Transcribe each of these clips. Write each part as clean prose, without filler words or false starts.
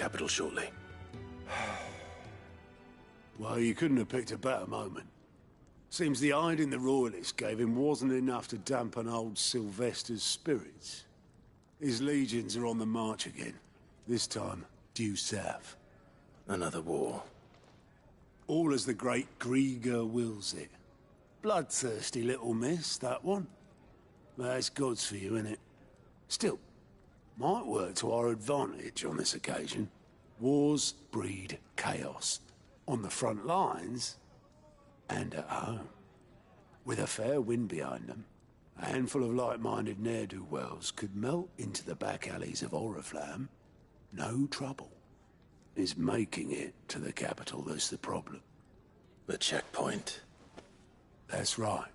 capital shortly. Well, you couldn't have picked a better moment. Seems the hiding the Royalists gave him wasn't enough to dampen old Sylvester's spirits. His legions are on the march again, this time due south. Another war. All as the great Grieger wills it. Bloodthirsty little miss, that one. That's God's for you, innit? Still, might work to our advantage on this occasion. Wars breed chaos. On the front lines, and at home. With a fair wind behind them, a handful of like-minded ne'er-do-wells could melt into the back alleys of Oriflamme. No trouble. It's making it to the capital that's the problem. The checkpoint. That's right.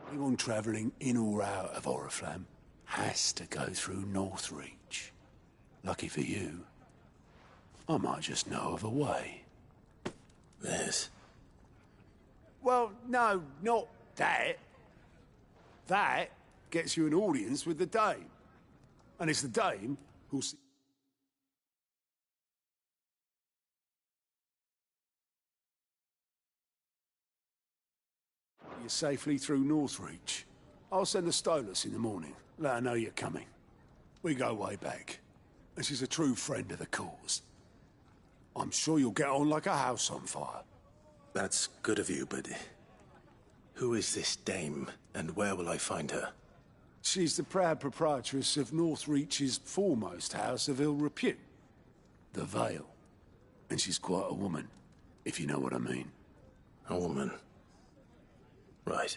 Anyone travelling in or out of Oriflamme has to go through Northreach. Lucky for you, I might just know of a way. This? Well, no, not that. That gets you an audience with the Dame. And it's the Dame who'll see... you safely through Northreach. I'll send the Stolas in the morning. Let her know you're coming. We go way back. And she's a true friend of the cause. I'm sure you'll get on like a house on fire. That's good of you, but... who is this dame, and where will I find her? She's the proud proprietress of Northreach's foremost house of ill repute. The Vale. And she's quite a woman, if you know what I mean. A woman. Right.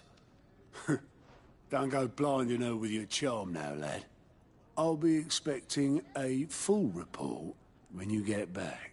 Don't go blinding her with your charm now, lad. I'll be expecting a full report when you get back.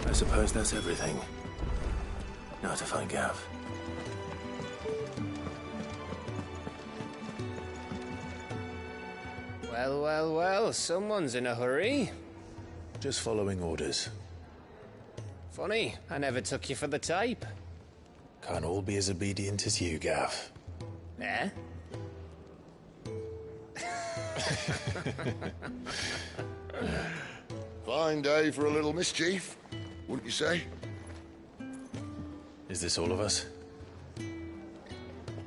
I suppose that's everything. Now to find Gav. Well, well, well, someone's in a hurry. Just following orders. Funny, I never took you for the type. Can't all be as obedient as you, Gav. Eh? Fine day for a little mischief, wouldn't you say? Is this all of us?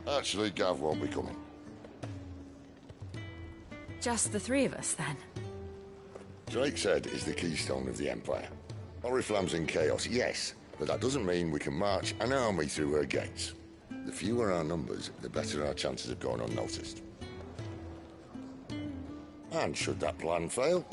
Actually, Gav won't be coming. Just the three of us, then? Drake's Head is the keystone of the Empire. Oriflamme's in chaos, yes, but that doesn't mean we can march an army through her gates. The fewer our numbers, the better our chances of going unnoticed. And should that plan fail,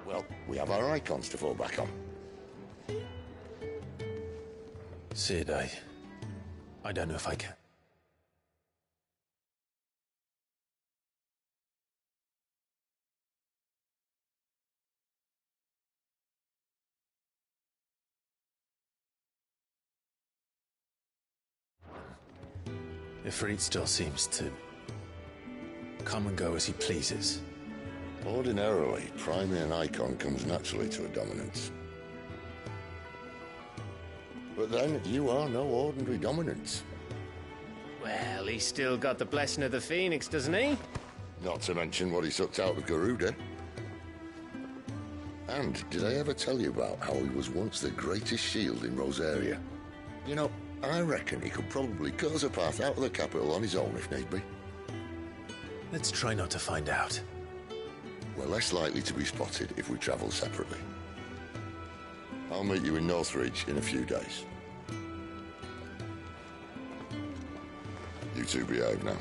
Well, we have our icons to fall back on. Sid, I don't know if I can. Ifrit still seems to come and go as he pleases. Ordinarily, priming an icon comes naturally to a dominance. But then, you are no ordinary dominance. Well, he's still got the blessing of the Phoenix, doesn't he? Not to mention what he sucked out of Garuda. And did I ever tell you about how he was once the greatest shield in Rosaria? You know, I reckon he could probably cut us a path out of the capital on his own if need be. Let's try not to find out. We're less likely to be spotted if we travel separately. I'll meet you in Northridge in a few days. You two behave now.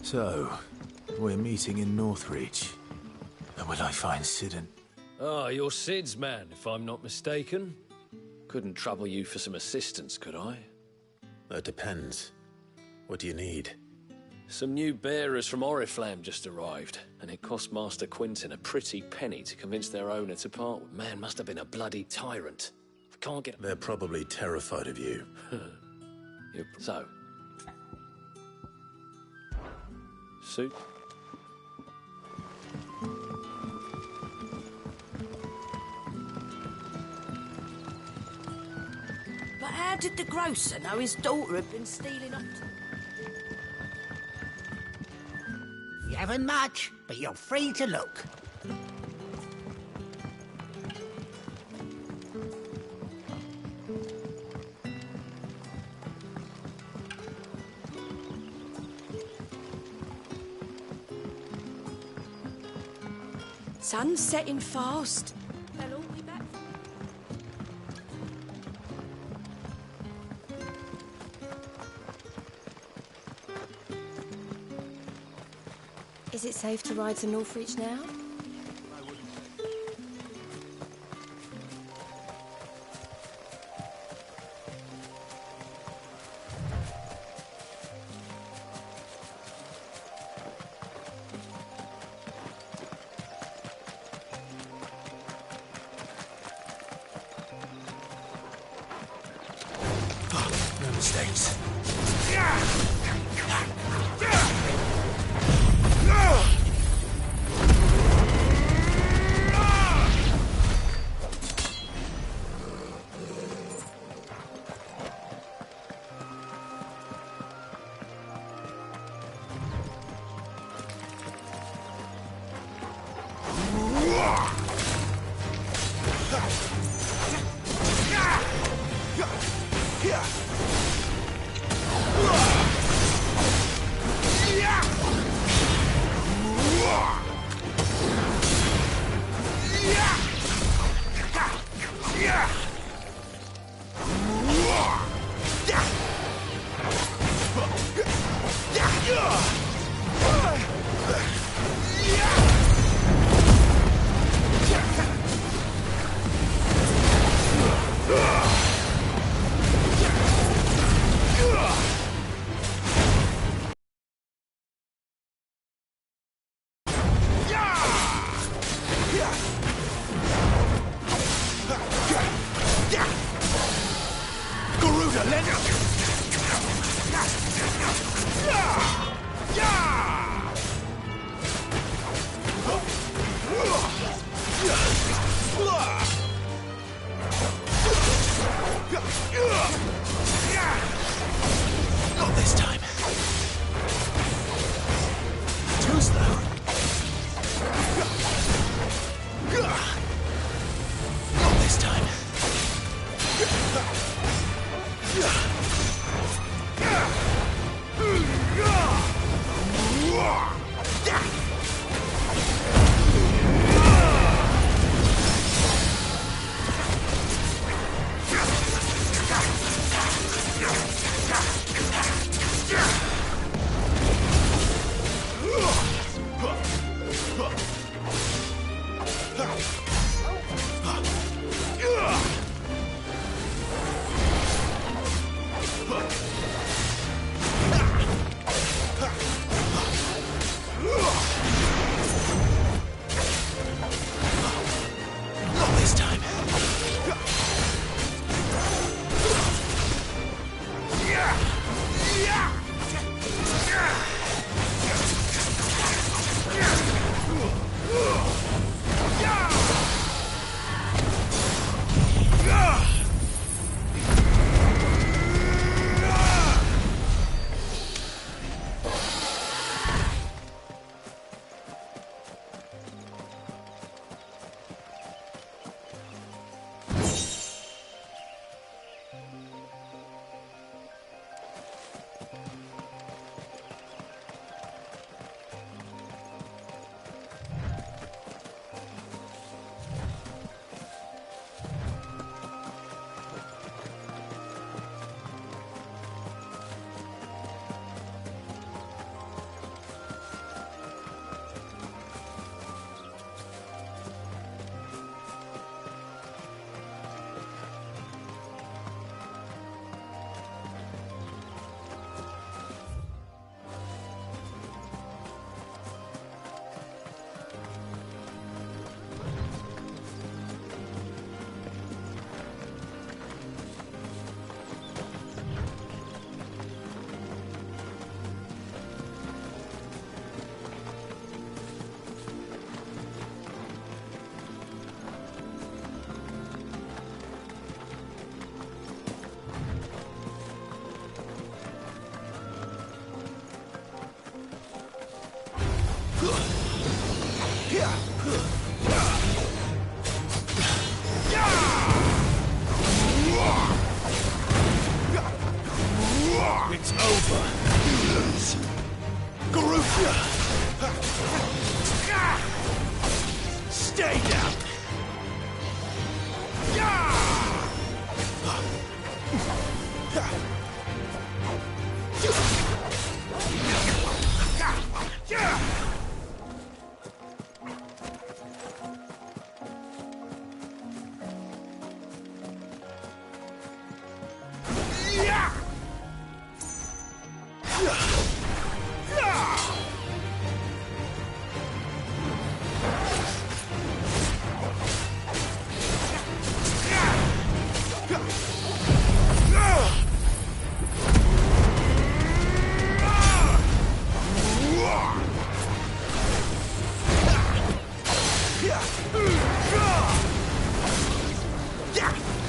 So, we're meeting in Northridge. And will I find Sid and... Ah, you're Sid's man, if I'm not mistaken. Couldn't trouble you for some assistance, could I? That depends. What do you need? Some new bearers from Oriflamme just arrived, and it cost Master Quinton a pretty penny to convince their owner to part with. Man must have been a bloody tyrant. I can't get... They're probably terrified of you. So... Suit? But how did the grocer know his daughter had been stealing up to... You haven't much, but you're free to look. Sun's setting fast. They'll all be back. Is it safe to ride to Northridge now? No mistakes.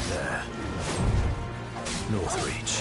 There. North Reach.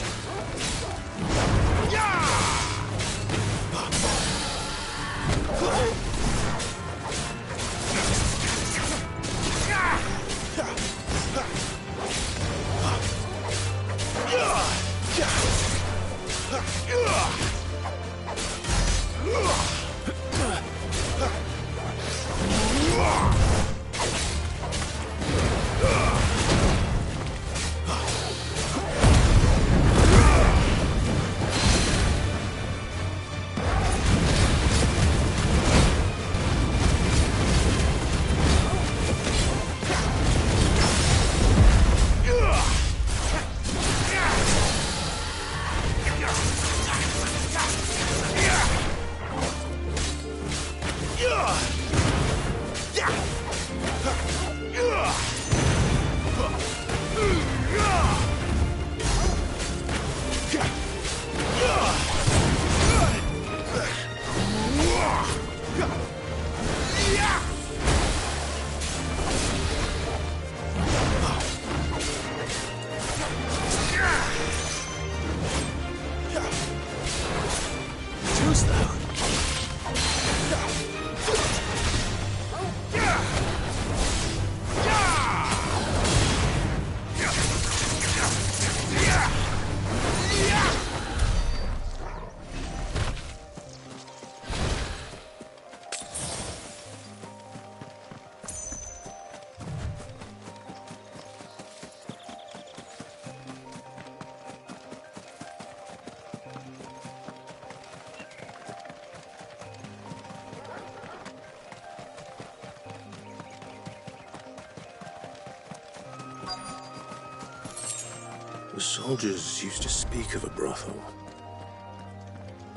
The soldiers used to speak of a brothel,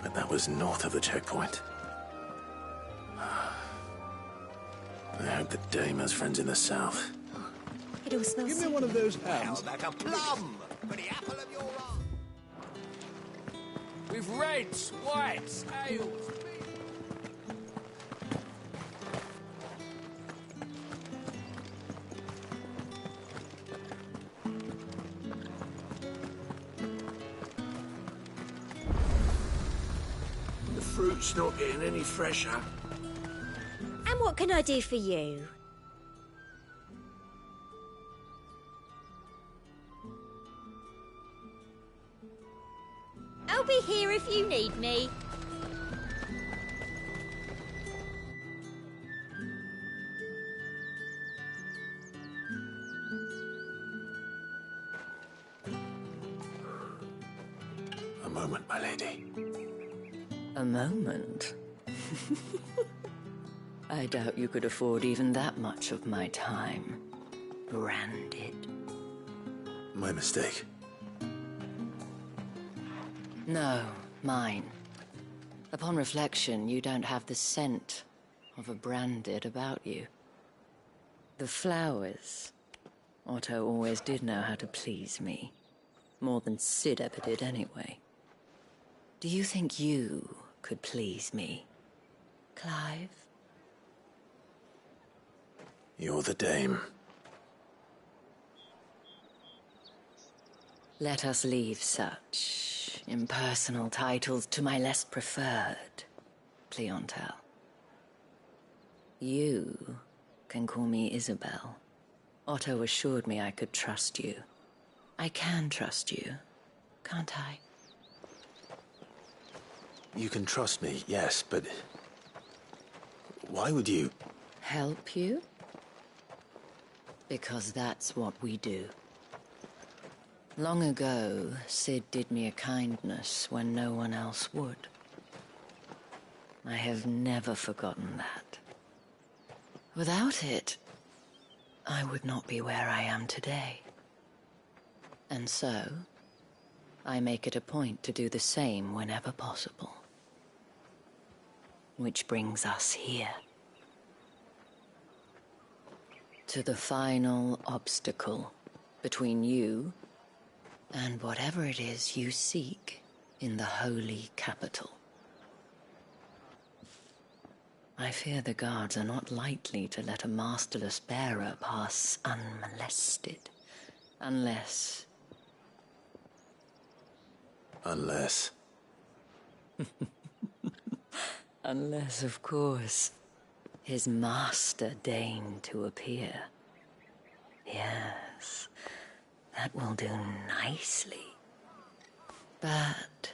but that was north of the checkpoint. I hope the dame has friends in the south. It all smells Give me so one of good. those hams. Like a plum for the apple of your eye. With reds, whites, ales. The fruit's not getting any fresher. And what can I do for you? I'll be here if you need me. A moment, my lady. A moment? I doubt you could afford even that much of my time. Branded. My mistake. No, mine. Upon reflection, you don't have the scent of a branded about you. The flowers. Otto always did know how to please me. More than Sid ever did anyway. Do you think you could please me, Clive? You're the dame. Let us leave such impersonal titles to my less preferred clientele. You can call me Isabel. Otto assured me I could trust you. I can trust you, can't I? You can trust me, yes, but... why would you... Help you? Because that's what we do. Long ago, Sid did me a kindness when no one else would. I have never forgotten that. Without it, I would not be where I am today. And so, I make it a point to do the same whenever possible. Which brings us here. To the final obstacle between you and whatever it is you seek in the holy capital. I fear the guards are not likely to let a masterless bearer pass unmolested. Unless... Unless... Unless, of course, his master deigned to appear. Yes, that will do nicely. But...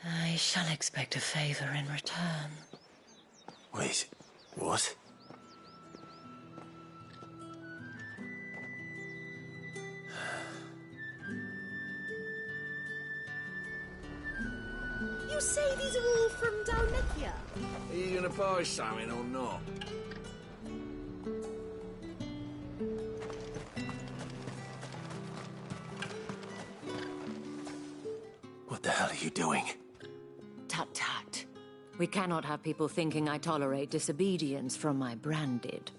I shall expect a favor in return. Wait, what? You say these are all from Dalmekia? Are you gonna buy something or not? What the hell are you doing? Tut-tut. We cannot have people thinking I tolerate disobedience from my branded.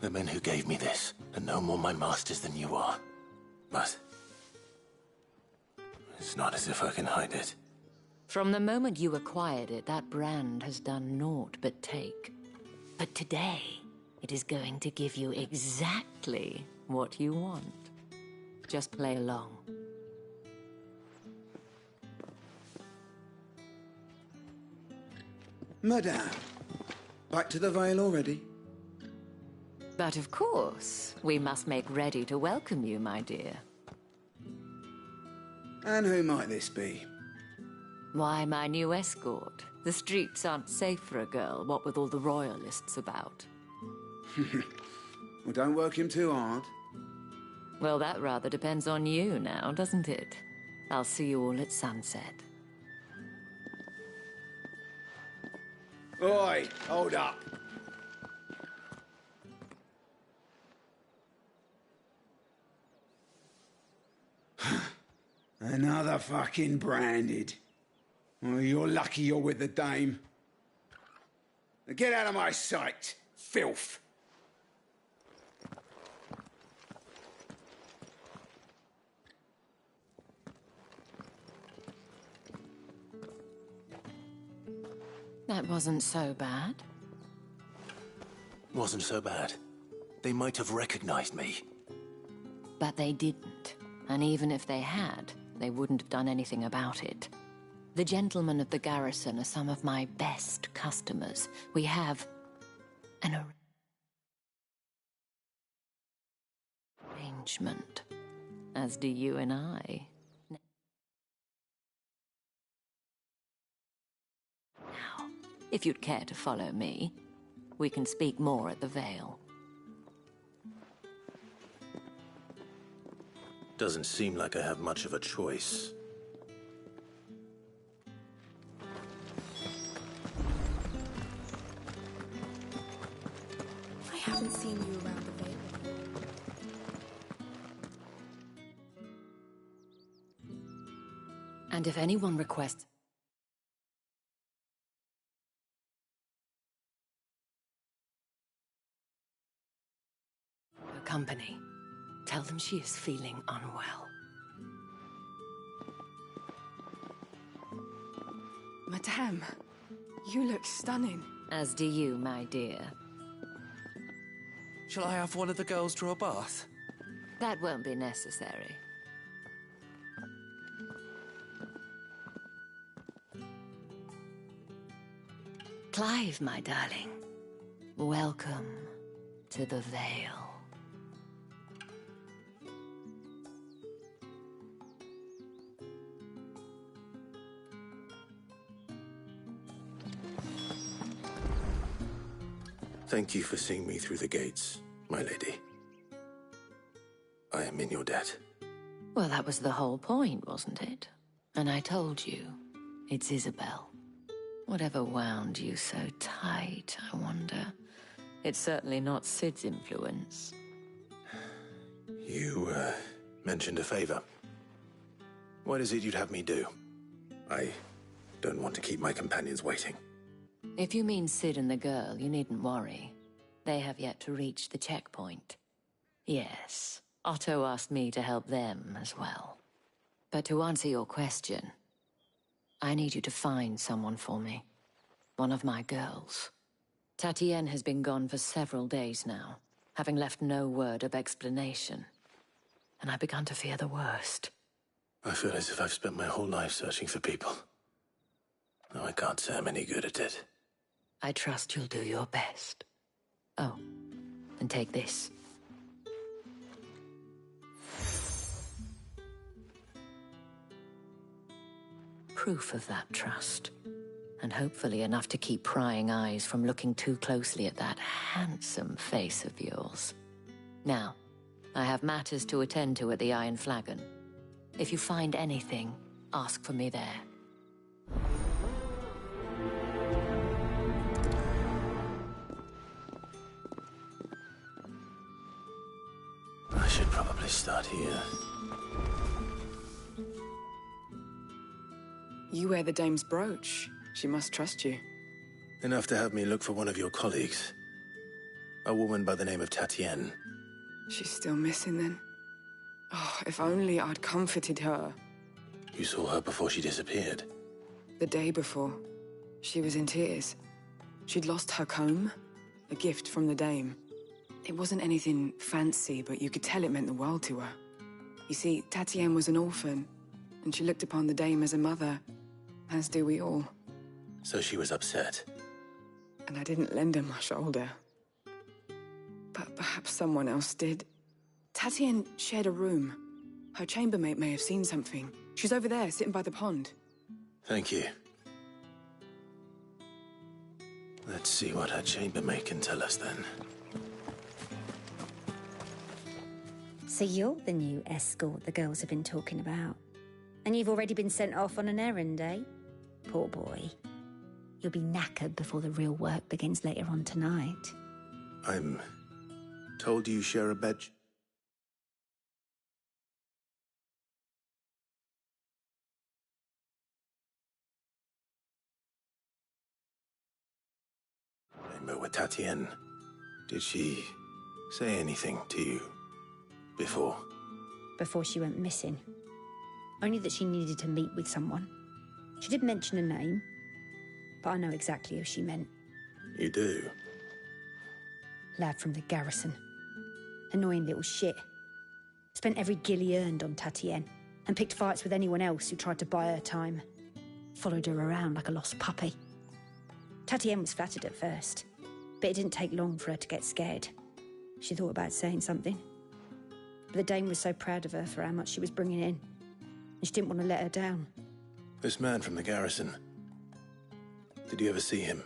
The men who gave me this are no more my masters than you are. But... it's not as if I can hide it. From the moment you acquired it, that brand has done naught but take. But today, it is going to give you exactly what you want. Just play along. Madame, back to the Vale already? But of course, we must make ready to welcome you, my dear. And who might this be? Why, my new escort. The streets aren't safe for a girl, what with all the royalists about. Well, don't work him too hard. Well, that rather depends on you now, doesn't it? I'll see you all at sunset. Oi, hold up. Another fucking branded. Oh, you're lucky you're with the dame. Now get out of my sight, filth. That wasn't so bad. Wasn't so bad. They might have recognized me. But they didn't. And even if they had, they wouldn't have done anything about it. The gentlemen of the garrison are some of my best customers. We have an arrangement, as do you and I. Now, if you'd care to follow me, we can speak more at the Vale. Doesn't seem like I have much of a choice. I haven't seen you around the Vale. And if anyone requests her company, tell them she is feeling unwell. Madame, you look stunning. As do you, my dear. Shall I have one of the girls draw a bath? That won't be necessary. Clive, my darling. Welcome to the Vale. Thank you for seeing me through the gates, my lady. I am in your debt. Well, that was the whole point, wasn't it? And I told you, it's Isabel. Whatever wound you so tight, I wonder. It's certainly not Sid's influence. You, mentioned a favor. What is it you'd have me do? I don't want to keep my companions waiting. If you mean Sid and the girl, you needn't worry. They have yet to reach the checkpoint. Yes, Otto asked me to help them as well. But to answer your question, I need you to find someone for me. one of my girls. Tatienne has been gone for several days now, having left no word of explanation. And I began to fear the worst. I feel as if I've spent my whole life searching for people. No, I can't say I'm any good at it. I trust you'll do your best. Oh, and take this. Proof of that trust. And hopefully enough to keep prying eyes from looking too closely at that handsome face of yours. Now, I have matters to attend to at the Iron Flagon. If you find anything, ask for me there. I should probably start here. You wear the dame's brooch. She must trust you. Enough to have me look for one of your colleagues. A woman by the name of Tatienne. She's still missing then. Oh, if only I'd comforted her. You saw her before she disappeared? The day before. She was in tears. She'd lost her comb, a gift from the dame. It wasn't anything fancy, but you could tell it meant the world to her. You see, Tatienne was an orphan, and she looked upon the dame as a mother, as do we all. So she was upset. And I didn't lend her my shoulder. But perhaps someone else did. Tatienne shared a room. Her chambermaid may have seen something. She's over there, sitting by the pond. Thank you. Let's see what her chambermaid can tell us then. So you're the new escort the girls have been talking about. And you've already been sent off on an errand, eh? Poor boy. You'll be knackered before the real work begins later on tonight. I'm told you share a bed. Chamber with Tatienne. Did she say anything to you before? Before she went missing. Only that she needed to meet with someone. She did mention a name, but I know exactly who she meant. You do? Lad from the garrison. Annoying little shit. Spent every guil he earned on Tatienne, and picked fights with anyone else who tried to buy her time. Followed her around like a lost puppy. Tatienne was flattered at first, but it didn't take long for her to get scared. She thought about saying something. But the dame was so proud of her for how much she was bringing in, and she didn't want to let her down. This man from the garrison. Did you ever see him?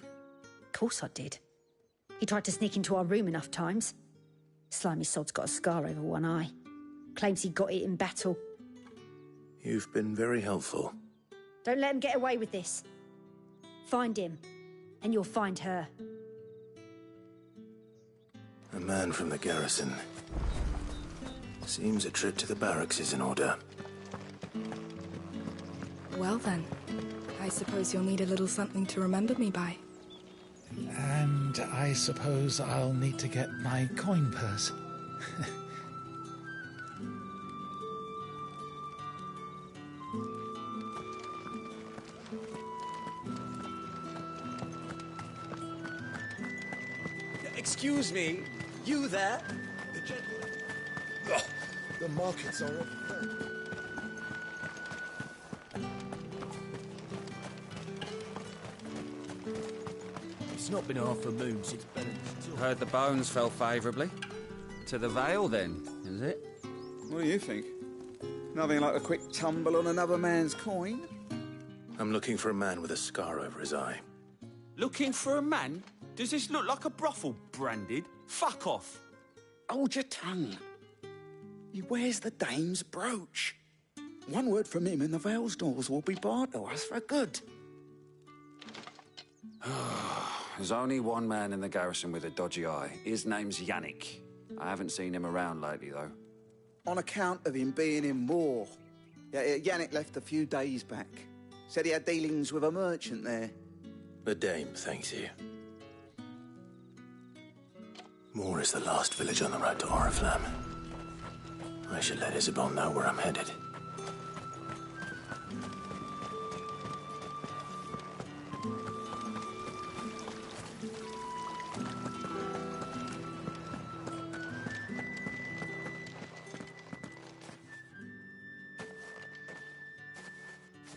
Of course I did. He tried to sneak into our room enough times. Slimy sod's got a scar over one eye. Claims he got it in battle. You've been very helpful. Don't let him get away with this. Find him, and you'll find her. A man from the garrison. Seems a trip to the barracks is in order. Well then, I suppose you'll need a little something to remember me by. And I suppose I'll need to get my coin purse. Excuse me, you there? The gentleman. Oh, the markets are off. It's not been half a moon since Bennett. Heard the bones fell favourably. To the Vale, then, is it? What do you think? Nothing like a quick tumble on another man's coin? I'm looking for a man with a scar over his eye. Looking for a man? Does this look like a brothel, Branded? Fuck off! Hold your tongue. He wears the dame's brooch. One word from him and the Vale's doors will be barred to us for good. There's only one man in the garrison with a dodgy eye. His name's Yannick. I haven't seen him around lately, though. On account of him being in war. Yeah, Yannick left a few days back. Said he had dealings with a merchant there. The dame thanks you. Moor is the last village on the road to Oriflamme. I should let Isabel know where I'm headed.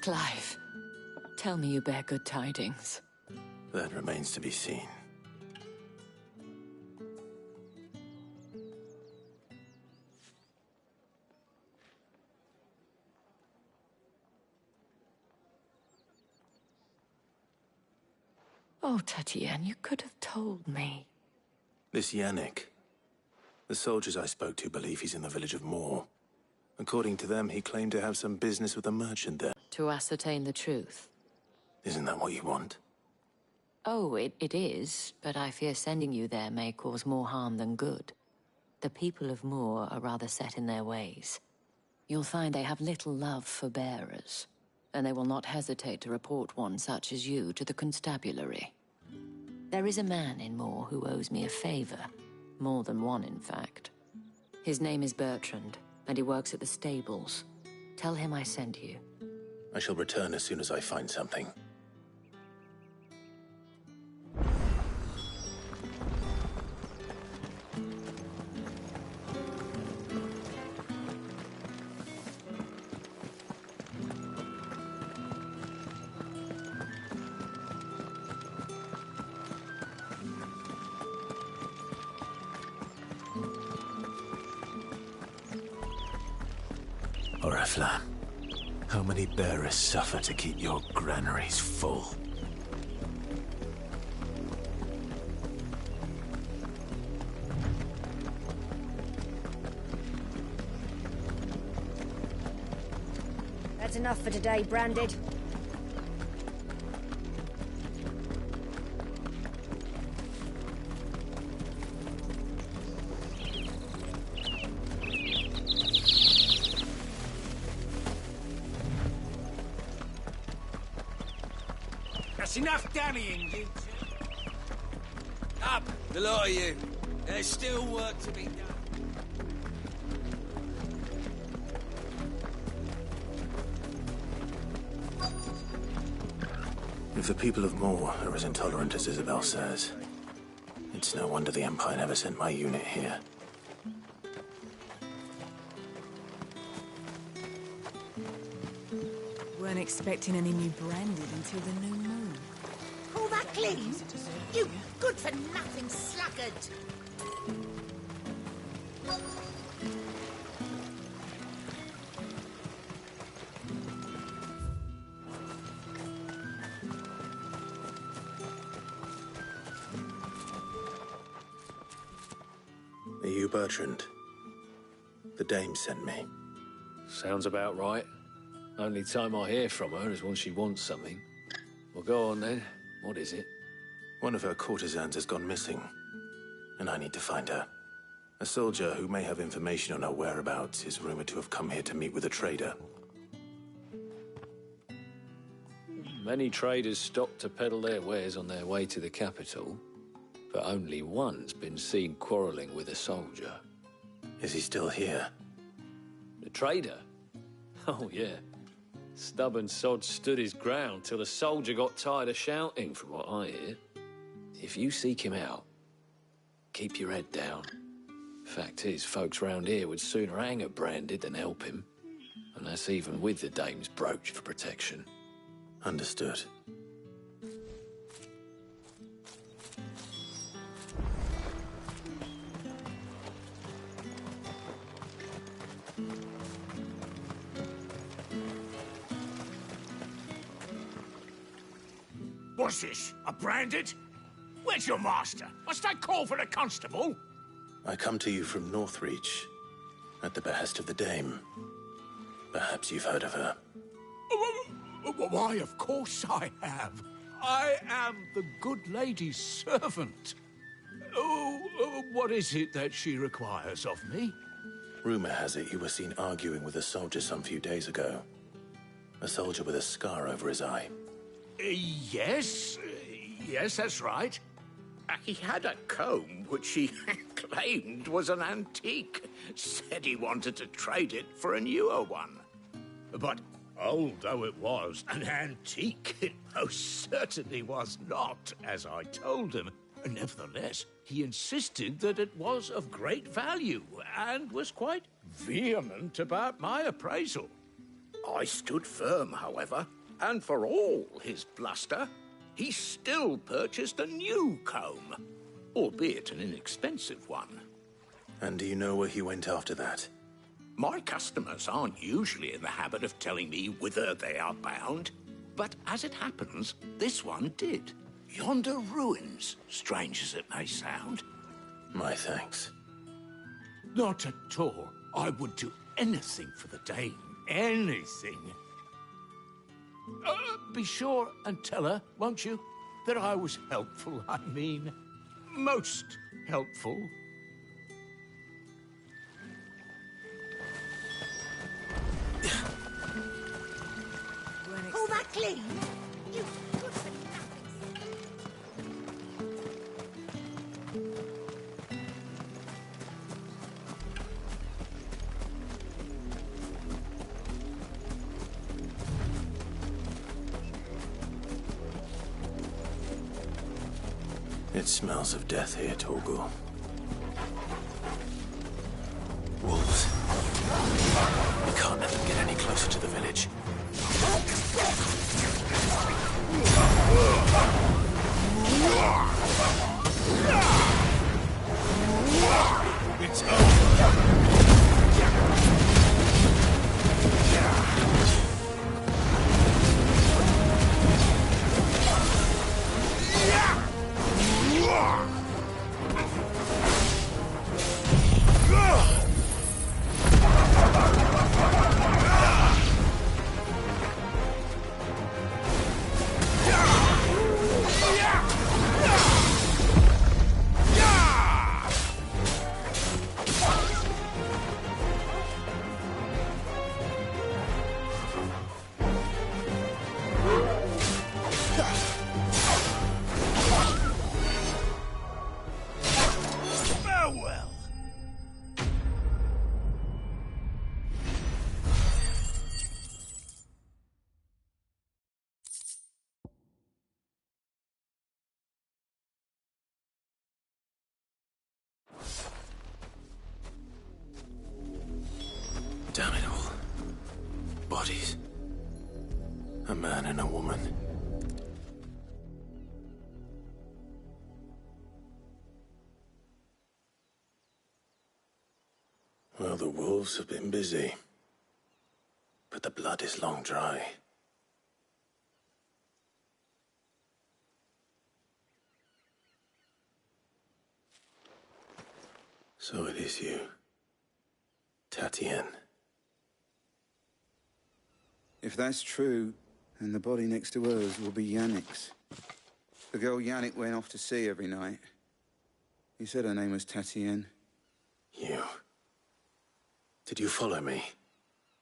Clive, tell me you bear good tidings. That remains to be seen. Oh, Tatienne, you could have told me. This Yannick. The soldiers I spoke to believe he's in the village of Moor. According to them, he claimed to have some business with a merchant there. To ascertain the truth. Isn't that what you want? Oh, it is, but I fear sending you there may cause more harm than good. The people of Moor are rather set in their ways. You'll find they have little love for bearers, and they will not hesitate to report one such as you to the constabulary. There is a man in Moor who owes me a favor. More than one, in fact. His name is Bertrand, and he works at the stables. Tell him I sent you. I shall return as soon as I find something. Oriflamme, how many bearers suffer to keep your granaries full? That's enough for today, Branded. That's enough dallying, you two. Up, the lot of you. There's still work to be done. If the people of Moor are as intolerant as Isabel says, it's no wonder the Empire never sent my unit here. Weren't expecting any new Branded until the new moon. Call that clean? You good-for-nothing sluggard! Are you Bertrand? The dame sent me. Sounds about right. Only time I hear from her is when she wants something. Well, go on then. What is it? One of her courtesans has gone missing, and I need to find her. A soldier who may have information on her whereabouts is rumored to have come here to meet with a trader. Many traders stop to peddle their wares on their way to the capital, but only one's been seen quarreling with a soldier. Is he still here? The trader? Oh, yeah. Stubborn sod stood his ground till the soldier got tired of shouting, from what I hear. If you seek him out, keep your head down. Fact is, folks round here would sooner hang a Branded than help him. And that's even with the dame's brooch for protection. Understood. What's this? A Branded? Where's your master? Must I call for the constable? I come to you from Northreach, at the behest of the dame. Perhaps you've heard of her. Why, of course I have. I am the good lady's servant. What is it that she requires of me? Rumor has it you were seen arguing with a soldier some few days ago. A soldier with a scar over his eye. Yes, that's right. He had a comb which he claimed was an antique. Said he wanted to trade it for a newer one. But old though it was, an antique it most certainly was not, as I told him. Nevertheless, he insisted that it was of great value and was quite vehement about my appraisal. I stood firm, however, and for all his bluster, he still purchased a new comb, albeit an inexpensive one. And do you know where he went after that? My customers aren't usually in the habit of telling me whither they are bound, but as it happens, this one did. Yonder ruins, strange as it may sound. My thanks. Not at all. I would do anything for the Dame. Anything. Be sure and tell her, won't you, that I was helpful, I mean. Most helpful. Pull that clean. You good for It smells of death here, Torgul. Wolves. We can't let them get any closer to the village. It's over. Damn it all. Bodies. A man and a woman. Well, the wolves have been busy. But the blood is long dry. So it is you. Tatien. If that's true, then the body next to hers will be Yannick's. The girl Yannick went off to see every night. He said her name was Tatien. You. Did you follow me?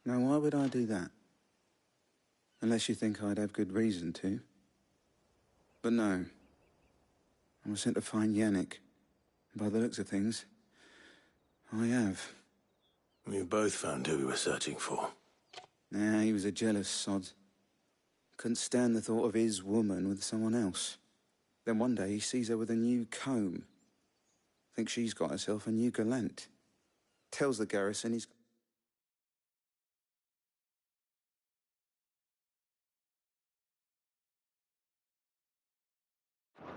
Now, why would I do that? Unless you think I'd have good reason to. But no. I was sent to find Yannick. By the looks of things, I have. We've both found who we were searching for. Nah, he was a jealous sod. Couldn't stand the thought of his woman with someone else. Then one day he sees her with a new comb. Thinks she's got herself a new gallant. Tells the garrison he's...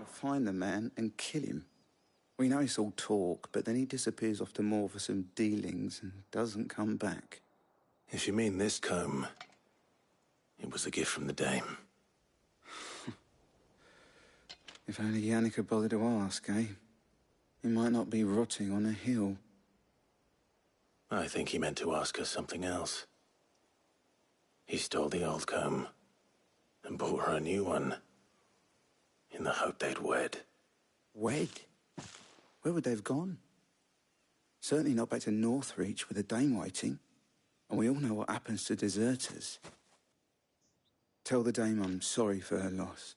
find the man and kill him. We know it's all talk, but then he disappears off to Moor for some dealings and doesn't come back. If you mean this comb, it was a gift from the Dame. If only Yannick had bothered to ask, eh? He might not be rotting on a hill. I think he meant to ask her something else. He stole the old comb and bought her a new one in the hope they'd wed. Wed? Where would they have gone? Certainly not back to Northreach with a Dame waiting. And we all know what happens to deserters. Tell the Dame I'm sorry for her loss.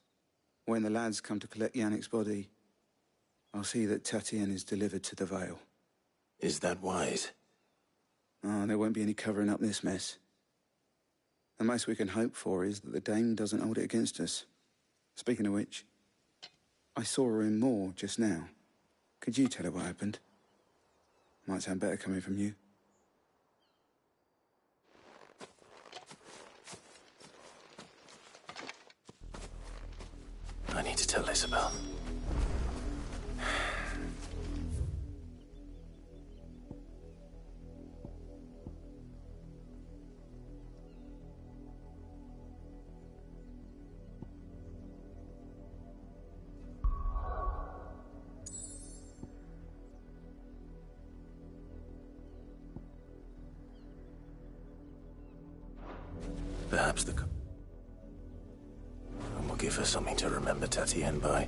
When the lads come to collect Yannick's body, I'll see that Tatien is delivered to the Vale. Is that wise? Oh, there won't be any covering up this mess. The most we can hope for is that the Dame doesn't hold it against us. Speaking of which, I saw her in Moor just now. Could you tell her what happened? Might sound better coming from you. Isabel. Perhaps and we'll give her something to remember Tatienne by.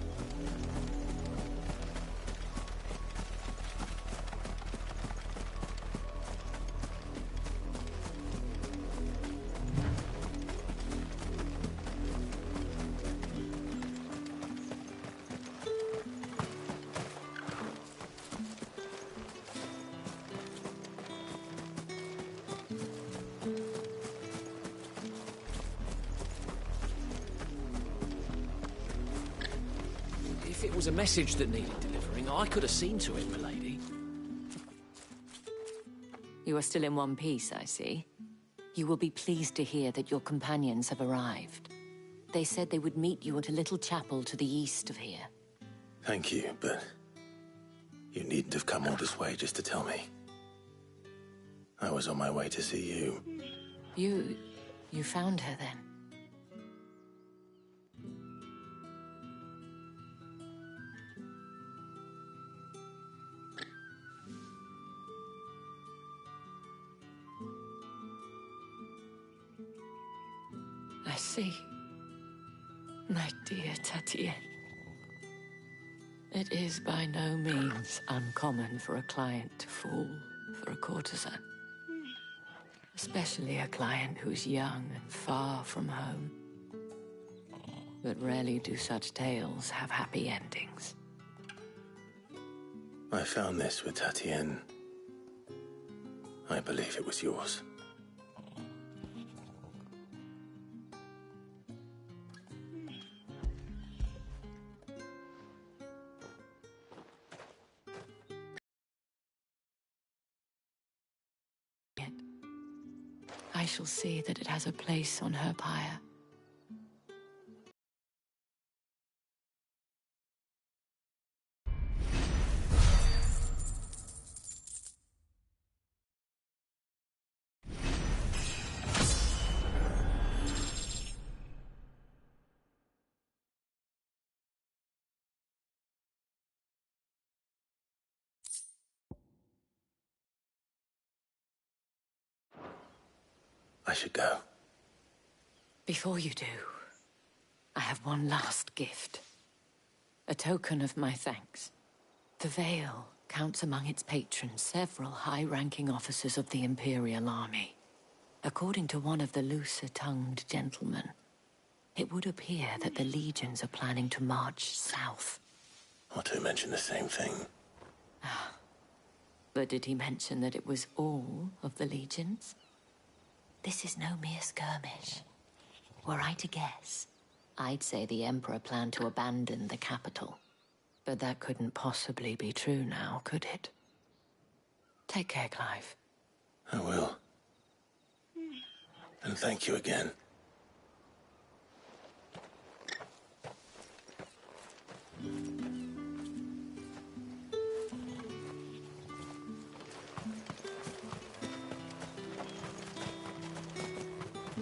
If it was a message that needed delivering, I could have seen to it, milady. You are still in one piece, I see. You will be pleased to hear that your companions have arrived. They said they would meet you at a little chapel to the east of here. Thank you, but you needn't have come all this way just to tell me. I was on my way to see you. You found her then? I see. My dear Tatienne. It is by no means uncommon for a client to fall for a courtesan. Especially a client who's young and far from home. But rarely do such tales have happy endings. I found this with Tatienne. I believe it was yours. I shall see that it has a place on her pyre. I should go. Before you do, I have one last gift. A token of my thanks. The Vale counts among its patrons several high-ranking officers of the Imperial Army. According to one of the looser-tongued gentlemen, it would appear that the legions are planning to march south. Otto mentioned the same thing. But did he mention that it was all of the legions? This is no mere skirmish. Were I to guess, I'd say the Emperor planned to abandon the capital. But that couldn't possibly be true now, could it? Take care, Clive. I will. And thank you again.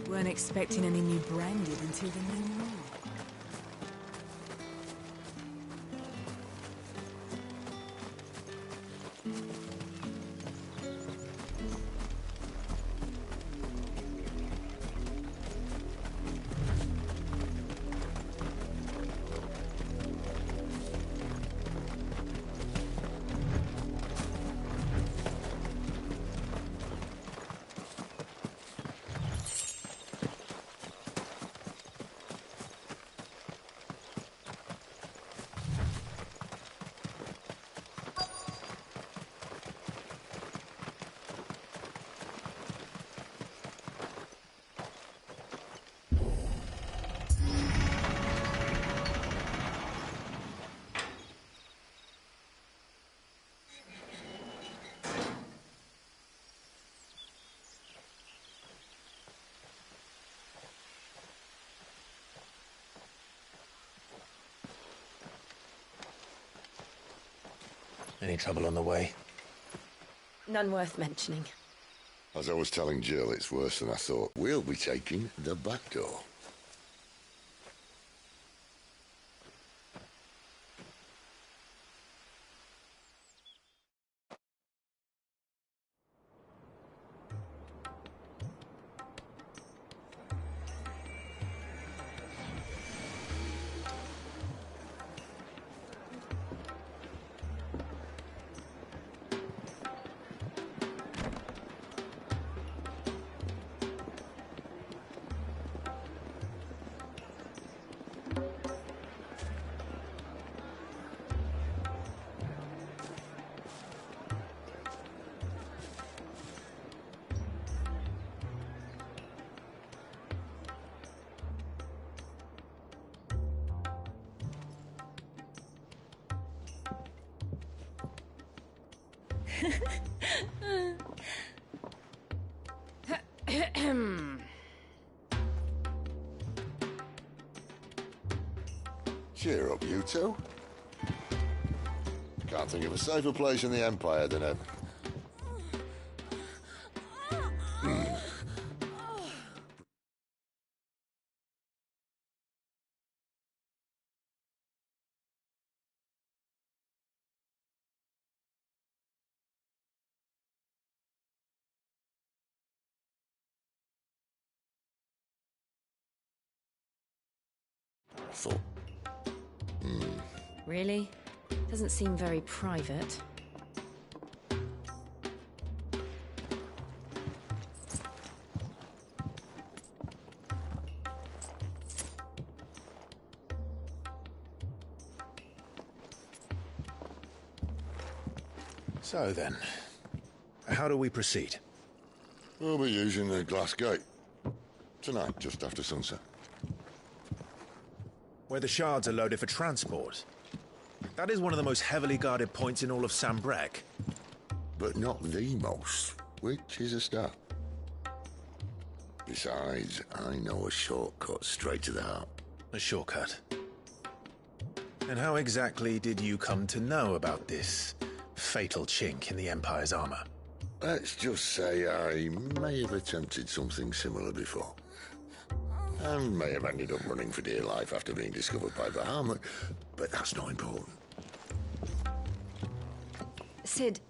Weren't expecting any new branded until the new moon. Any trouble on the way? None worth mentioning. As I was telling Jill, it's worse than I thought. We'll be taking the back door. Cheer up, you two. Can't think of a safer place in the Empire than a... thought. Really? Doesn't seem very private. So then, how do we proceed? We'll be using the glass gate. Tonight, just after sunset. Where the shards are loaded for transport. That is one of the most heavily guarded points in all of Sambrec. But not the most, which is a start. Besides, I know a shortcut straight to the heart. A shortcut? And how exactly did you come to know about this fatal chink in the Empire's armor? Let's just say I may have attempted something similar before. And may have ended up running for dear life after being discovered by Bahamut, but that's not important. Sid,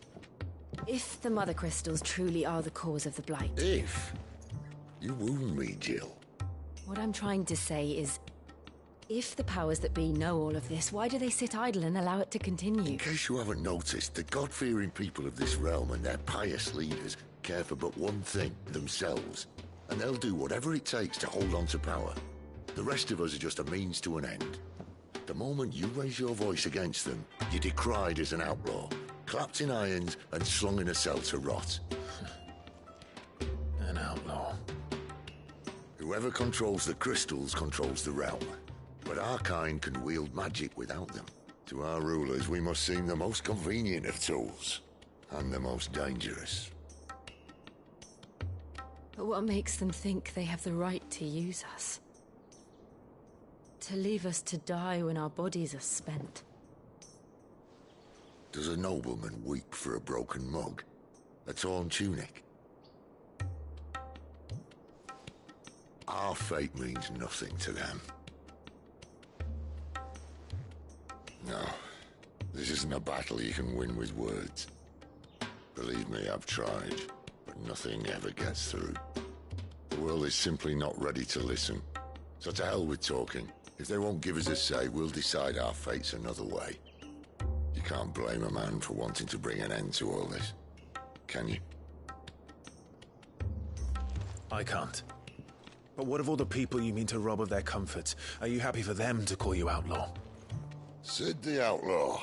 if the Mother Crystals truly are the cause of the Blight... If? You wound me, Jill. What I'm trying to say is, if the powers that be know all of this, why do they sit idle and allow it to continue? In case you haven't noticed, the God-fearing people of this realm and their pious leaders care for but one thing, themselves. And they'll do whatever it takes to hold on to power. The rest of us are just a means to an end. The moment you raise your voice against them, you're decried as an outlaw, clapped in irons and slung in a cell to rot. An outlaw. Whoever controls the crystals controls the realm. But our kind can wield magic without them. To our rulers, we must seem the most convenient of tools, and the most dangerous. But what makes them think they have the right to use us? To leave us to die when our bodies are spent? Does a nobleman weep for a broken mug? A torn tunic? Our fate means nothing to them. No, this isn't a battle you can win with words. Believe me, I've tried, but nothing ever gets through. The world is simply not ready to listen. So to hell with talking. If they won't give us a say, we'll decide our fates another way. You can't blame a man for wanting to bring an end to all this, can you? I can't. But what of all the people you mean to rob of their comforts? Are you happy for them to call you outlaw? Sid the Outlaw.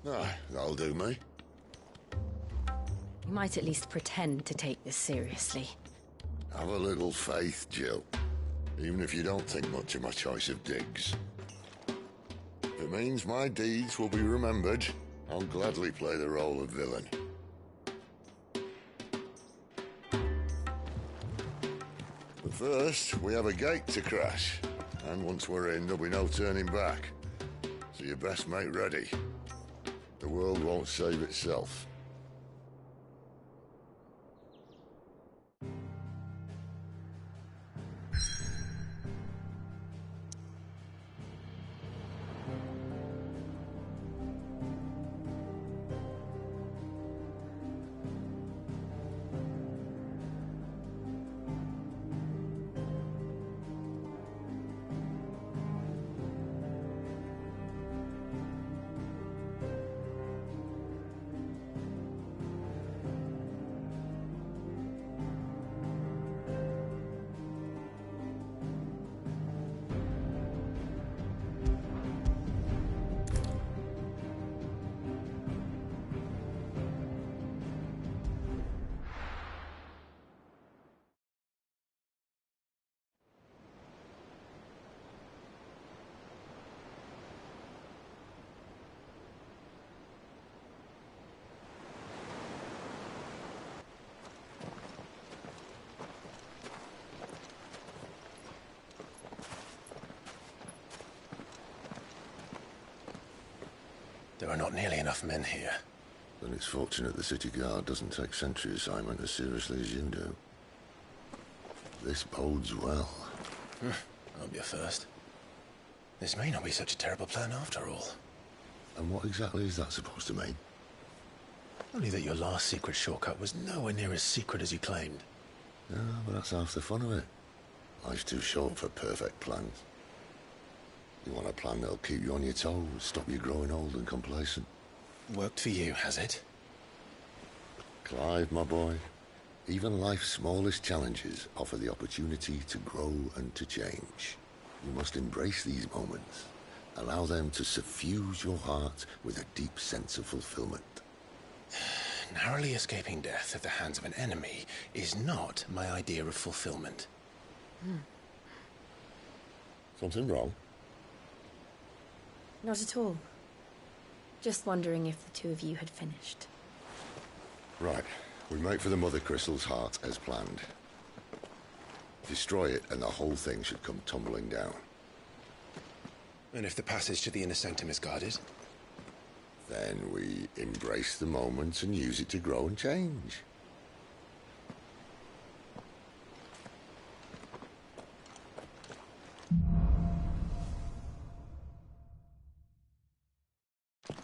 Ah, that'll do me. You might at least pretend to take this seriously. Have a little faith, Jill. Even if you don't think much of my choice of digs. If it means my deeds will be remembered, I'll gladly play the role of villain. But first, we have a gate to crash. And once we're in, there'll be no turning back. So you best make ready. The world won't save itself. There are not nearly enough men here. Then it's fortunate the city guard doesn't take sentry assignment as seriously as you do. This bodes well. I'll be a first. This may not be such a terrible plan after all. And what exactly is that supposed to mean? Only that your last secret shortcut was nowhere near as secret as you claimed. Yeah, but that's half the fun of it. Life's too short for perfect plans. You want a plan that'll keep you on your toes, stop you growing old and complacent. Worked for you, has it? Clive, my boy, even life's smallest challenges offer the opportunity to grow and to change. You must embrace these moments. Allow them to suffuse your heart with a deep sense of fulfillment. Narrowly escaping death at the hands of an enemy is not my idea of fulfillment. Something wrong? Not at all. Just wondering if the two of you had finished. Right. We make for the Mother Crystal's heart as planned. Destroy it and the whole thing should come tumbling down. And if the passage to the inner sanctum is guarded? Then we embrace the moment and use it to grow and change.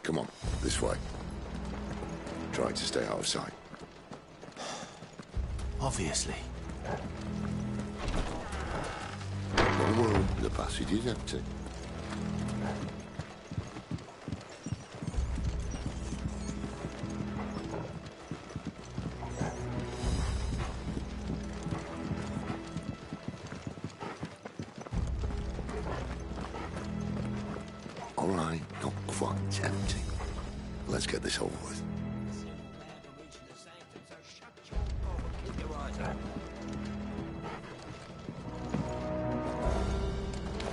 Come on, this way. Try to stay out of sight. Obviously. Don't worry, the passage is empty. All right, not quite tempting. Let's get this over with.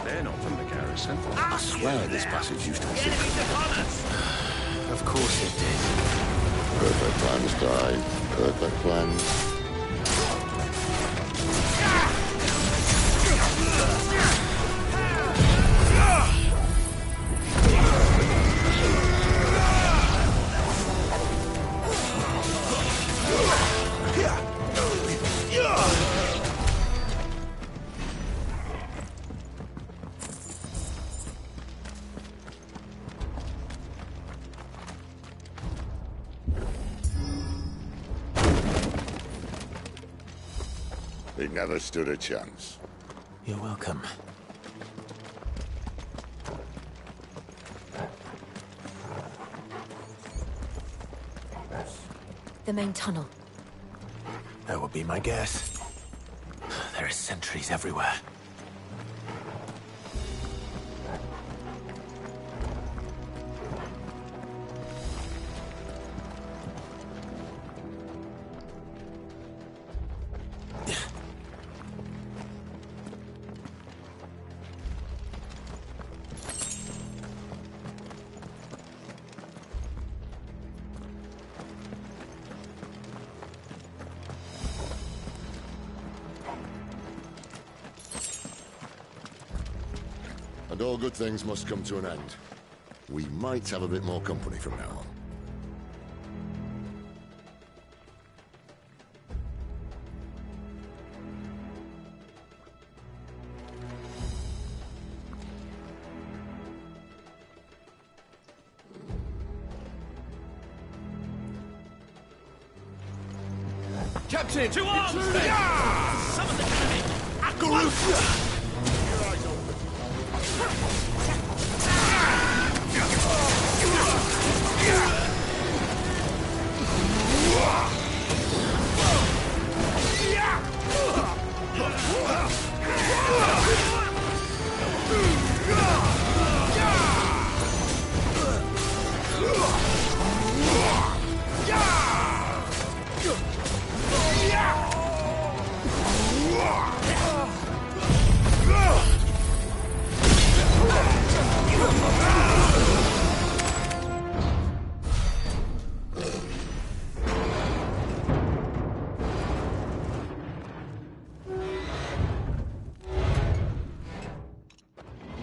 They're not from the garrison. I swear this passage used to be secret. Of course it did. Perfect plans, Clive. Perfect plans. He never stood a chance. You're welcome. The main tunnel. That would be my guess. There are sentries everywhere. And all good things must come to an end. We might have a bit more company from now on. Captain! To arms, Intruder! then! Yeah! Summon the enemy! Akaruf!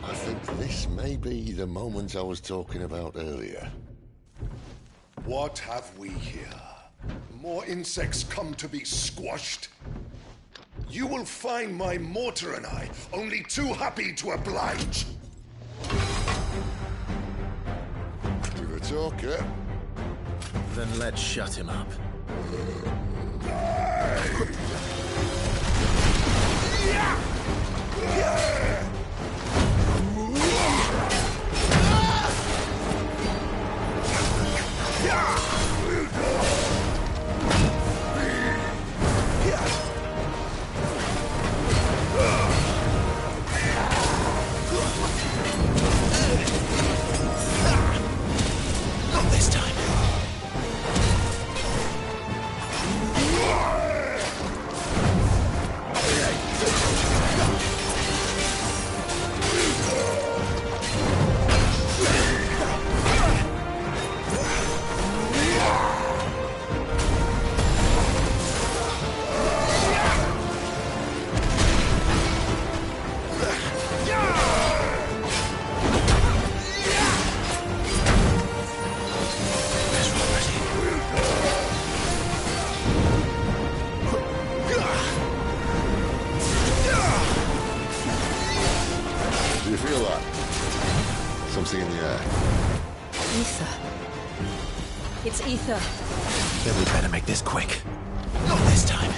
I think this may be the moment I was talking about earlier. What have we here? More insects come to be squashed? You will find my mortar and I only too happy to oblige. You're a talker. Then let's shut him up. Not this time. Do you feel that? Something in the air. Ether. It's ether. Then we better make this quick. Not this time.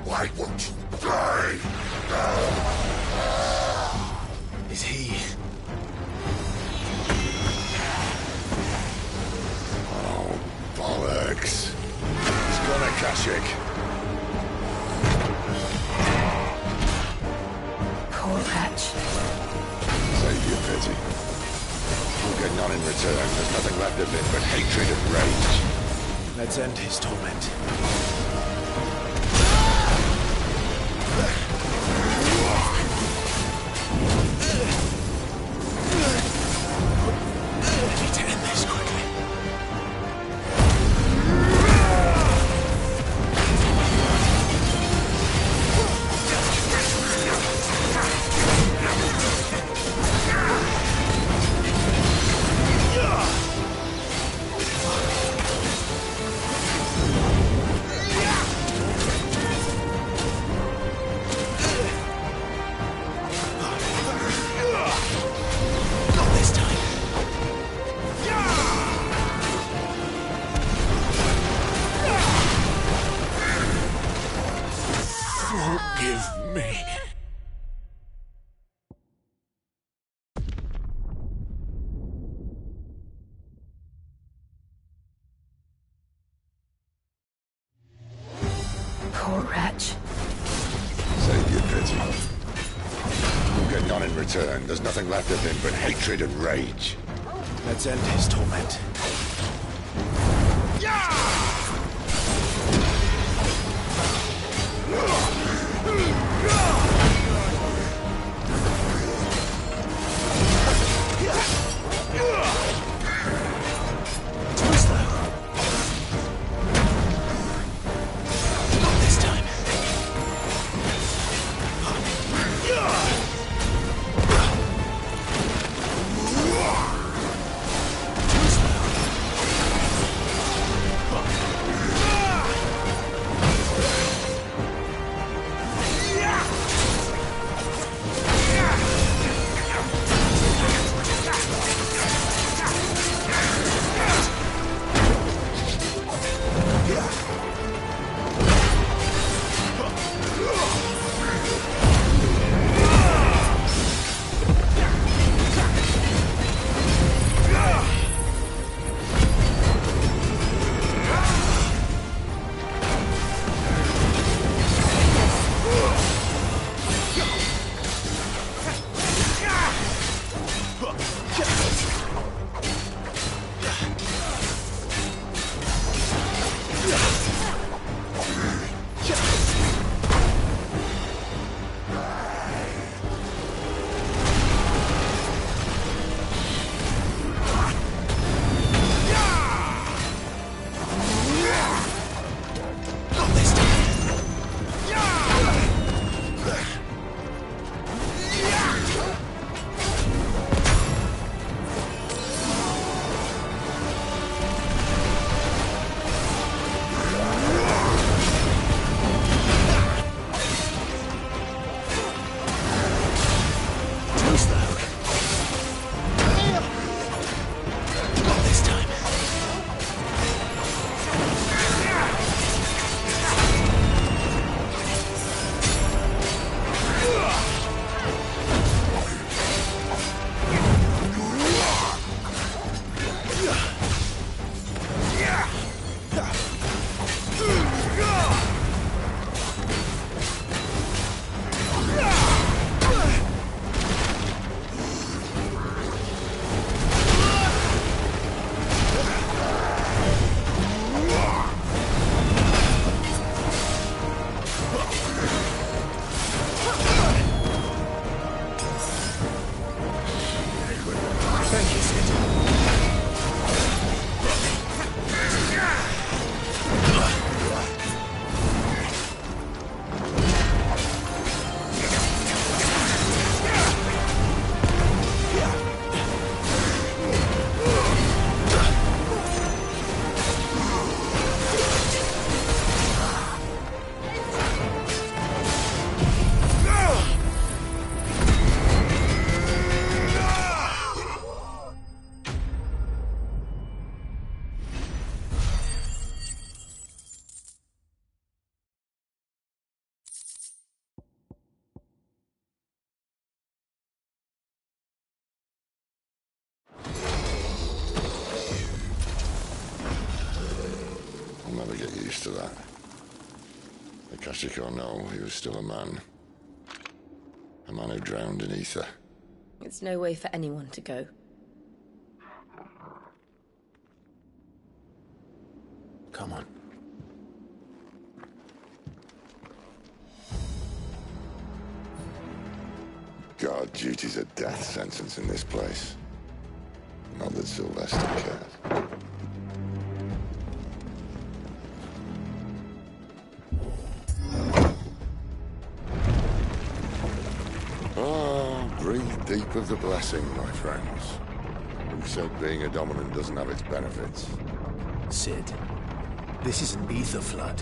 Why won't you die? Is he? Oh, bollocks. He's gonna Kashyyyk. Poor wretch. Save your pity. We'll get none in return. There's nothing left of him but hatred and rage. Let's end his torment. I need to end this quickly. wretch. Save your pity. We'll get none in return. There's nothing left of him but hatred and rage. Let's end his torment. To that. Akashic or no, he was still a man. A man who drowned in ether. It's no way for anyone to go. Come on. God, duty's a death sentence in this place. Not that Sylvester cared. Breathe deep of the blessing, my friends. Who said being a dominant doesn't have its benefits? Sid, this is an ether flood.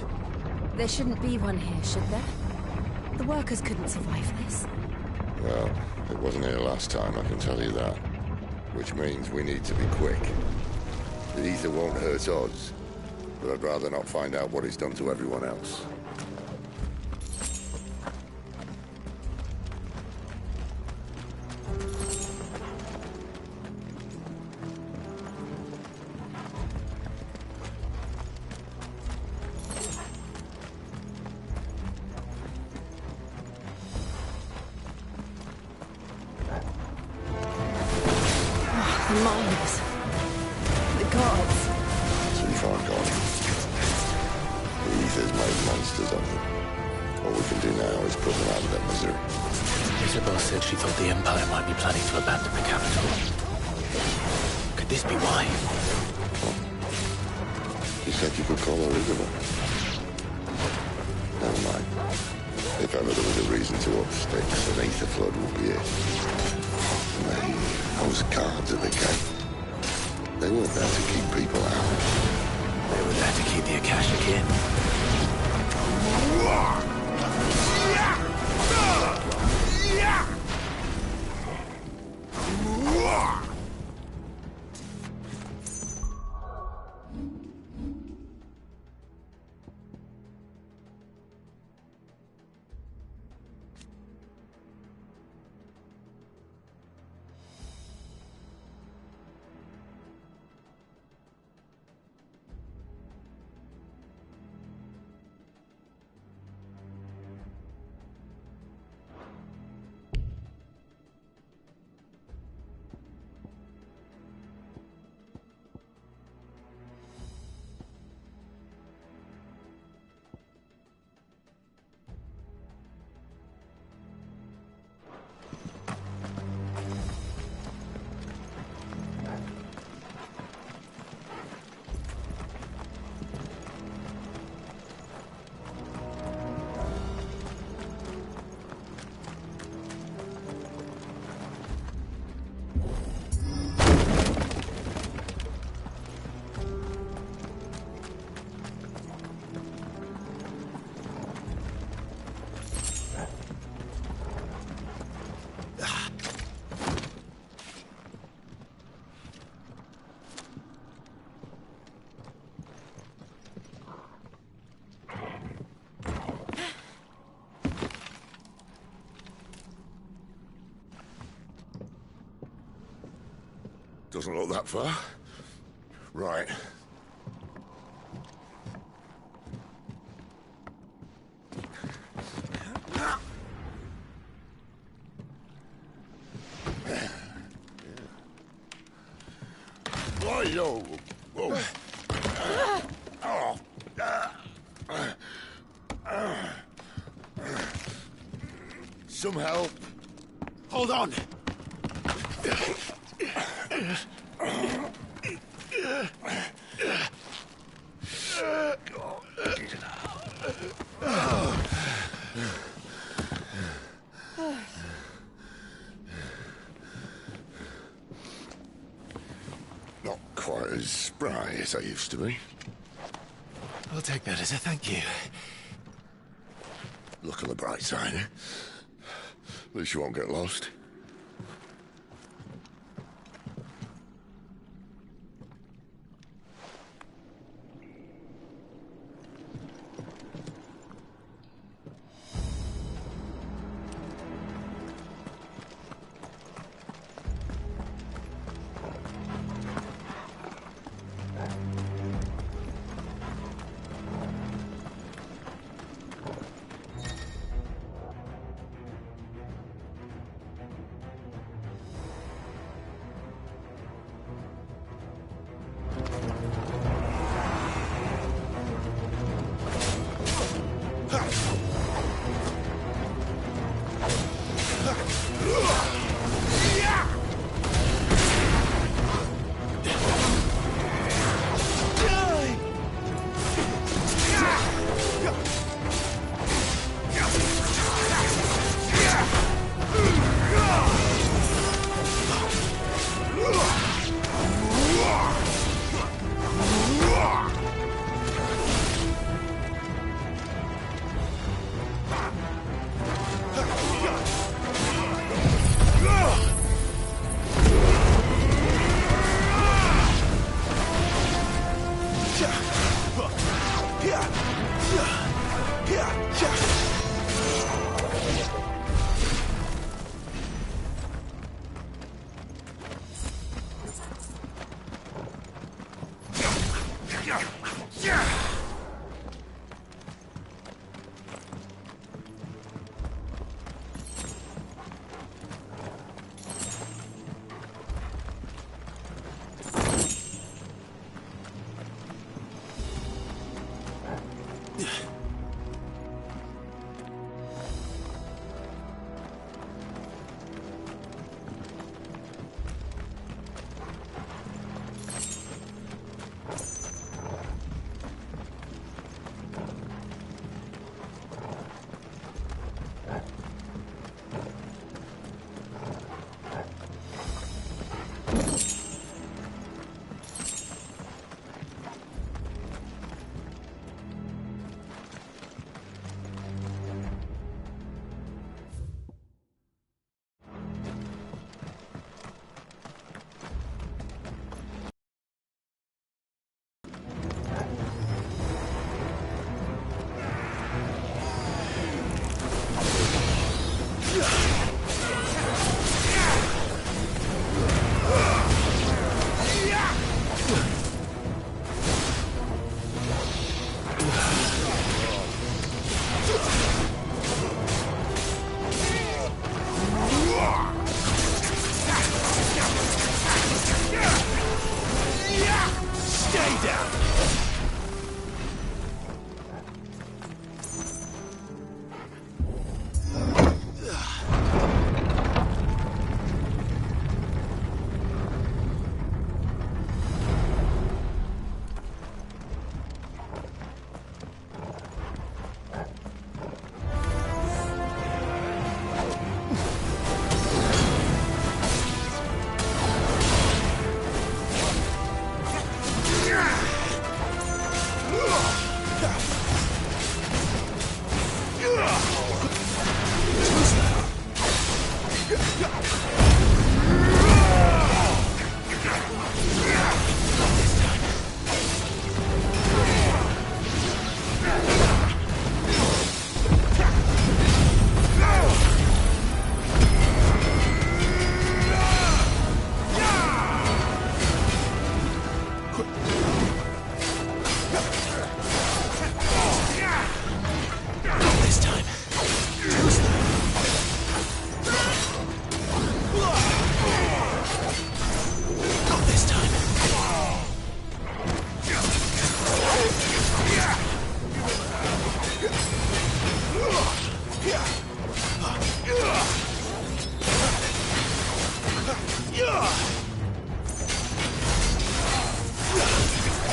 There shouldn't be one here, should there? The workers couldn't survive this. Well, it wasn't here last time, I can tell you that. Which means we need to be quick. The ether won't hurt odds, but I'd rather not find out what it's done to everyone else. The miners. The guards. Too far gone. The Ether's made monsters of them. All we can do now is put them out of their misery. Isabel said she thought the Empire might be planning to abandon the capital. Could this be why? You said you could call her Isabel. Never mind. If ever there was a reason to up sticks, an ether flood would be it. Mate, those guards at the gate. They weren't there to keep people out. They were there to keep the Akashic in. Doesn't look that far. Right. Yo. Whoa. Some help. Hold on. Not quite as spry as I used to be. I'll take that as a thank you. Look on the bright side, eh? At least you won't get lost.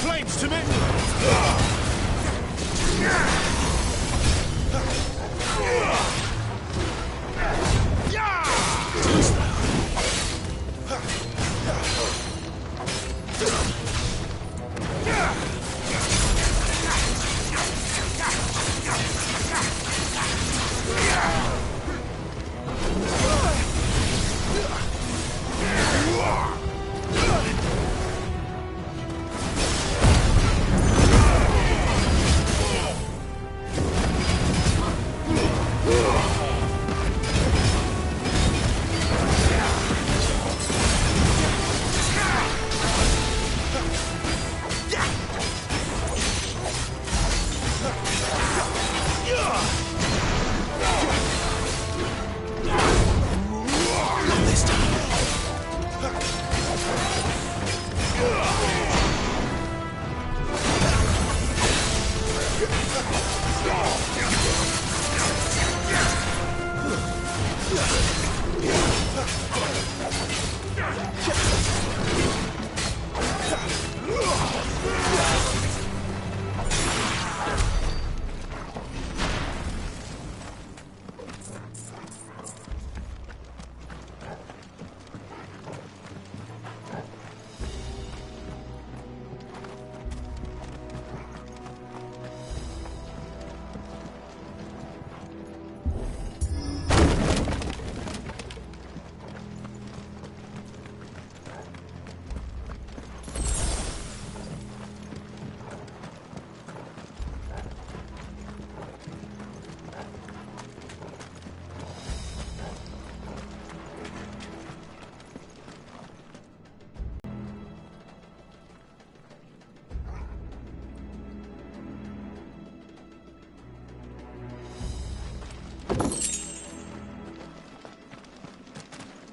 Flames to me!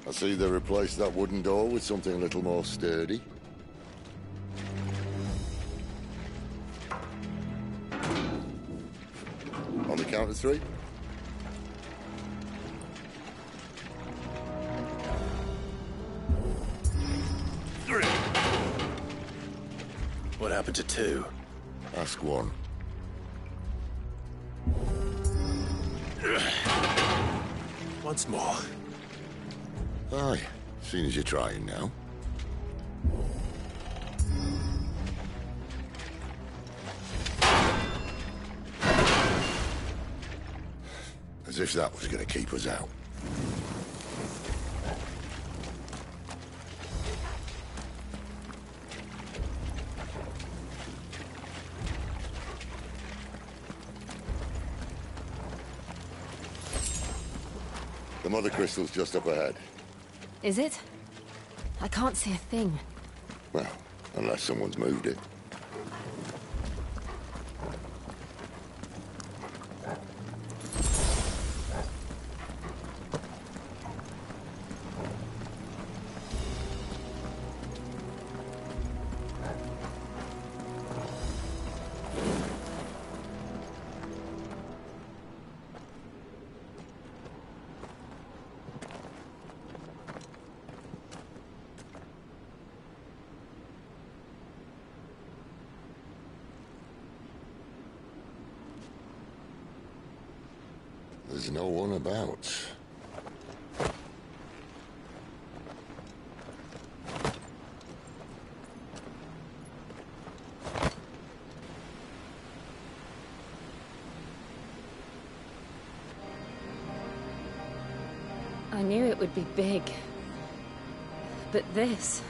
I see they replaced that wooden door with something a little more sturdy. count of 3? What happened to 2? Ask 1. Once more. Aye, seeing as you're trying now. As if that was going to keep us out. The mother crystal's just up ahead. Is it? I can't see a thing. Well, unless someone's moved it. There's no one about. I knew it would be big. But this...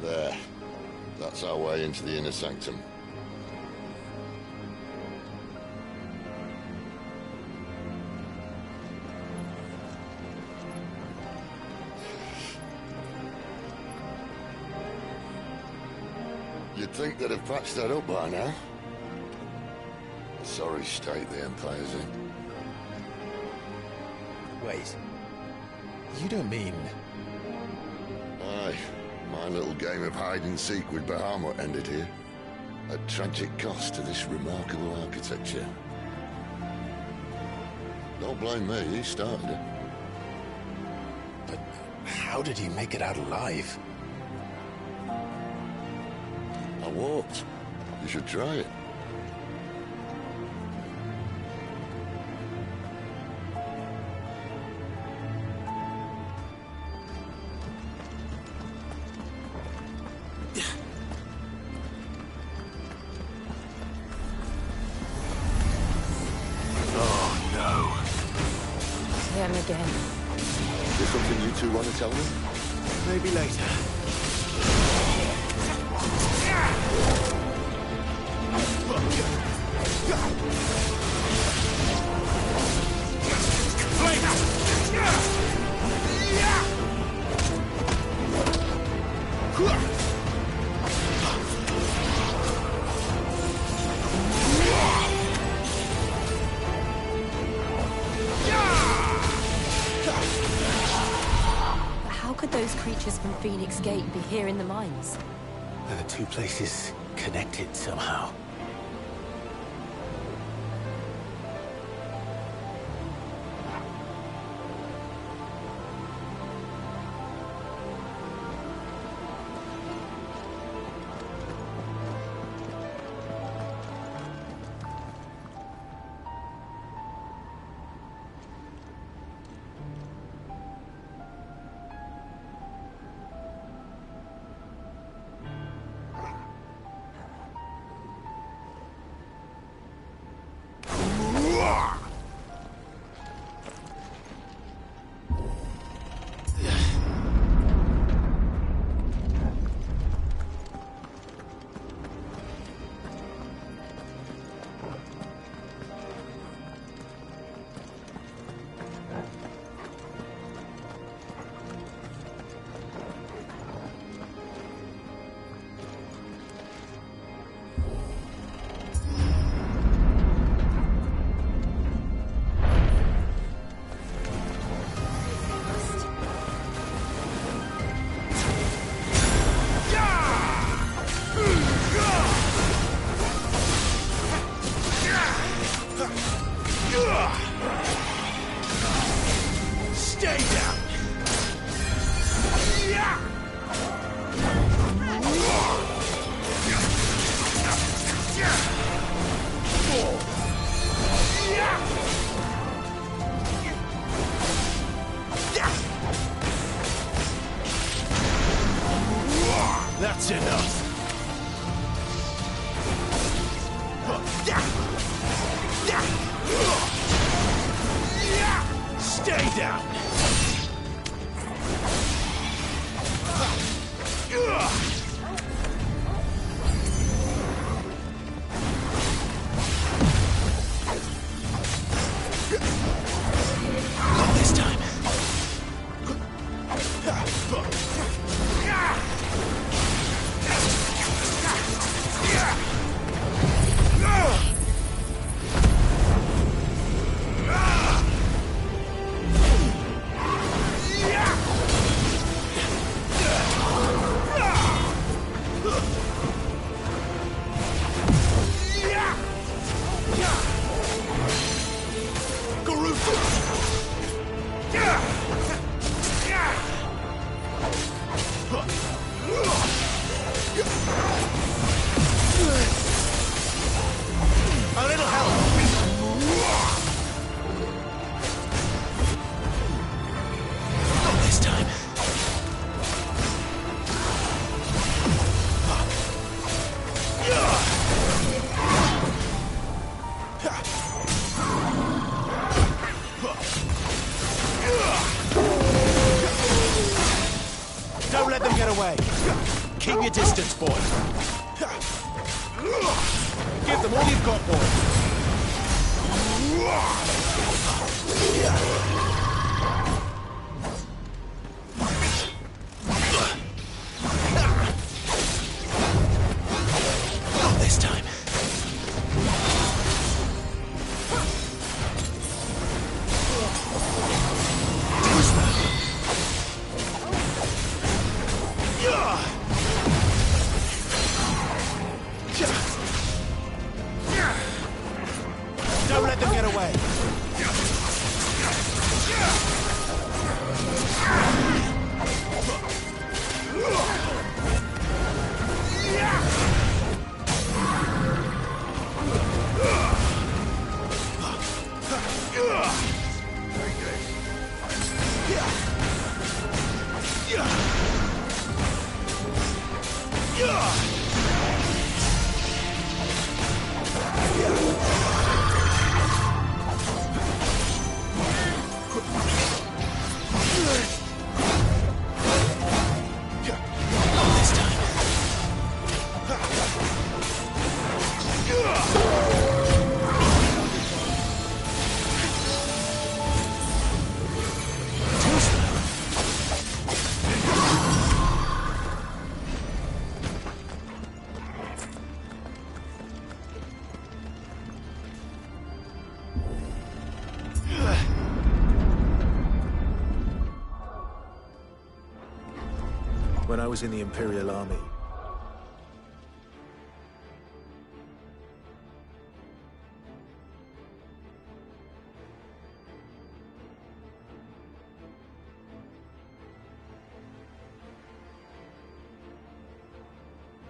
There. That's our way into the inner sanctum. You'd think they'd have patched that up by now. Sorry state the Empire's in. Wait. You don't mean... Aye. My little game of hide-and-seek with Bahamut ended here. At tragic cost to this remarkable architecture. Don't blame me, he started it. But how did he make it out alive? I walked. You should try it. Him again. Is there something you two want to tell me? Maybe later. How could those creatures from Phoenix Gate be here in the mines? Are the two places connected somehow? Stay down! Not this time. A little help. Not this time. Don't let them get away. Keep your distance, boy. Give them all you've got, boy. Not this time. Don't let them get away. When I was in the Imperial Army,